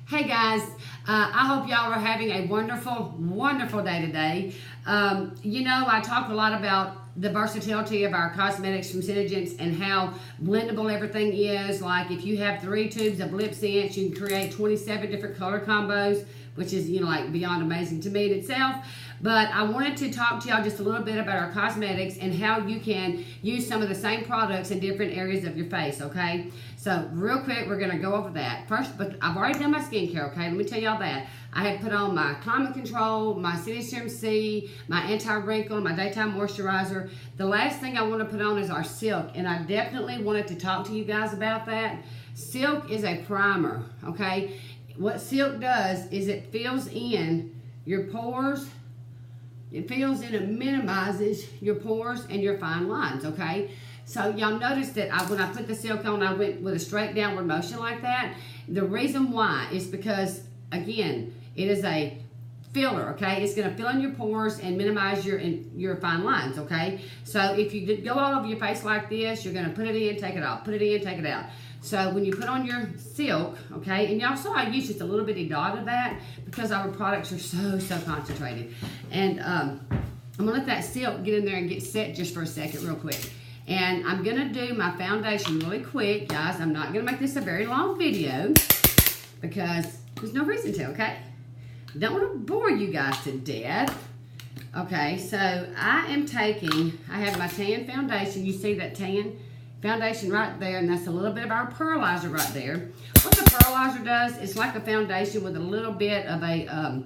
Hey guys, I hope y'all are having a wonderful, wonderful day today. I talked a lot about the versatility of our cosmetics from Senegence and how blendable everything is. Like if you have 3 tubes of lip scents, you can create 27 different color combos, which is, like beyond amazing to me in itself. But I wanted to talk to y'all just a little bit about our cosmetics and how you can use some of the same products in different areas of your face, okay? So real quick, we're gonna go over that. First, but I've already done my skincare, okay? Let me tell y'all that. I have put on my Climate Control, my City Serum C, my Anti-Wrinkle, my Daytime Moisturizer. The last thing I wanna put on is our Silk, and I definitely wanted to talk to you guys about that. Silk is a primer, okay? What Silk does is it fills in your pores. It fills in and minimizes your pores and your fine lines, okay? So y'all notice that when I put the Silk on, I went with a straight downward motion like that. The reason why is because, again, it is a filler, okay? It's gonna fill in your pores and minimize your fine lines, okay? So if you go all over your face like this, you're gonna put it in, take it out, put it in, take it out. So when you put on your Silk, okay, and y'all saw I used just a little bitty dot of that because our products are so concentrated. And I'm gonna let that Silk get in there and get set just for a second real quick. And I'm gonna do my foundation really quick, guys. I'm not gonna make this a very long video because there's no reason to, okay? Don't wanna bore you guys to death. Okay, so I have my tan foundation. You see that tan foundation right there, and that's a little bit of our pearlizer right there. What the pearlizer does is like a foundation with a little bit of a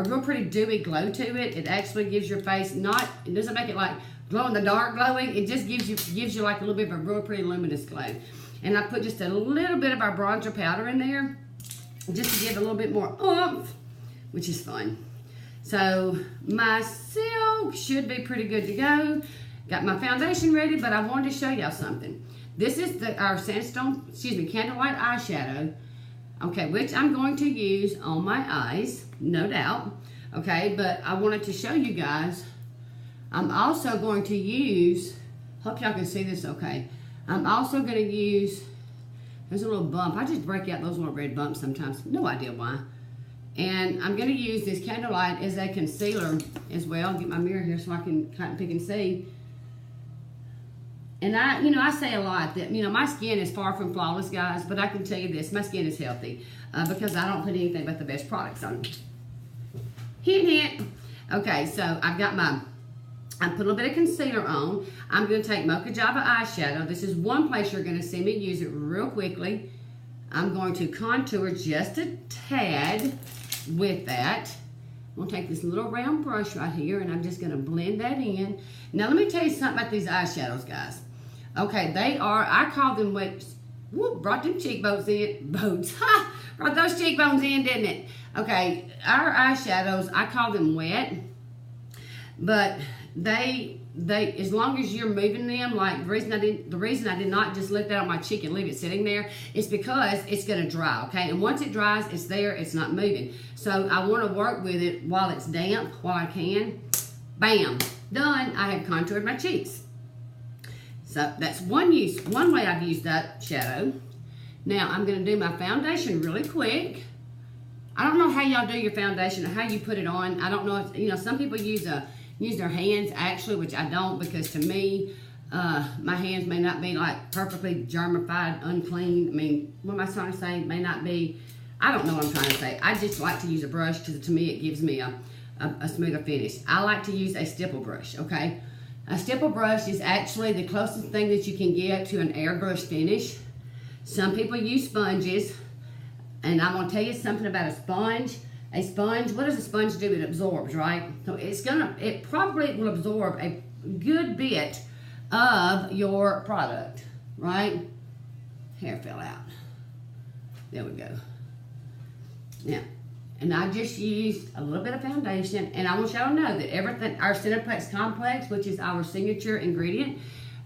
real pretty dewy glow to it. It actually gives your face it doesn't make it like glow in the dark glowing. It just gives you like a little bit of a real pretty luminous glow. And I put just a little bit of our bronzer powder in there just to give a little bit more oomph, which is fun. So my Silk should be pretty good to go. Got my foundation ready, but I wanted to show y'all something. This is our candlelight eyeshadow, okay, which I'm going to use on my eyes, no doubt, okay, but I wanted to show you guys. I'm also going to use, hope y'all can see this okay, I'm also going to use, there's a little bump. I just break out those little red bumps sometimes, no idea why. And I'm going to use this candlelight as a concealer as well. Get my mirror here so I can kind of pick and see. And I say a lot that, my skin is far from flawless, guys, but I can tell you this, my skin is healthy because I don't put anything but the best products on it. Hint. Okay, so I put a little bit of concealer on. I'm going to take Mocha Java eyeshadow. This is one place you're going to see me use it real quickly. I'm going to contour just a tad with that. I'm going to take this little round brush right here, and I'm just going to blend that in. Now, let me tell you something about these eyeshadows, guys. Okay, I call them wet. Whoop, brought them cheekbones in. Brought those cheekbones in, didn't it? Okay, our eyeshadows, I call them wet. But they as long as you're moving them, like the reason I did not just lift that on my cheek and leave it sitting there is because it's gonna dry, okay? And once it dries, it's there, it's not moving. So I wanna work with it while it's damp, while I can. Bam, done, I have contoured my cheeks. So that's one way I've used that shadow. Now I'm gonna do my foundation really quick. I don't know how y'all do your foundation or how you put it on. I don't know if, some people use their hands actually, which I don't, because to me, my hands may not be like perfectly germified, unclean. I mean, what am I trying to say? May not be, I don't know what I'm trying to say. I just like to use a brush because to me it gives me a smoother finish. I like to use a stipple brush, okay? A stipple brush is actually the closest thing that you can get to an airbrush finish. Some people use sponges, and I'm gonna tell you something about a sponge. A sponge, what does a sponge do? It absorbs, right? So it probably will absorb a good bit of your product, right? Hair fell out. There we go. Now, and I just used a little bit of foundation, and I want y'all to know that everything, our Cineplex Complex, which is our signature ingredient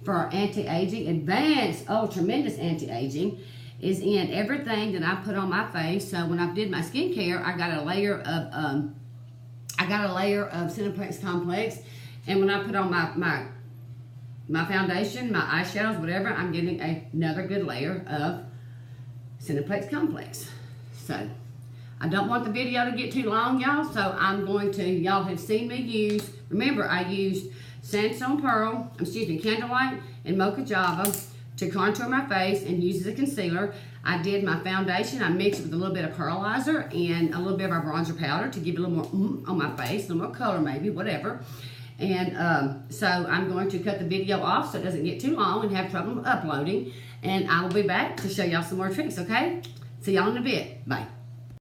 for our anti-aging, advanced, tremendous anti-aging, is in everything that I put on my face. So when I did my skincare, I got a layer of Cineplex Complex, and when I put on my foundation, my eyeshadows, whatever, I'm getting another good layer of Cineplex Complex. So I don't want the video to get too long, y'all, so I'm going to, y'all have seen me use, remember I used Sandstone Pearl, Candlelight and Mocha Java to contour my face and use as a concealer. I did my foundation. I mixed it with a little bit of pearlizer and a little bit of our bronzer powder to give it a little more on my face, a little more color maybe, whatever. And so I'm going to cut the video off so it doesn't get too long and have trouble uploading. And I will be back to show y'all some more tricks, okay? See y'all in a bit. Bye.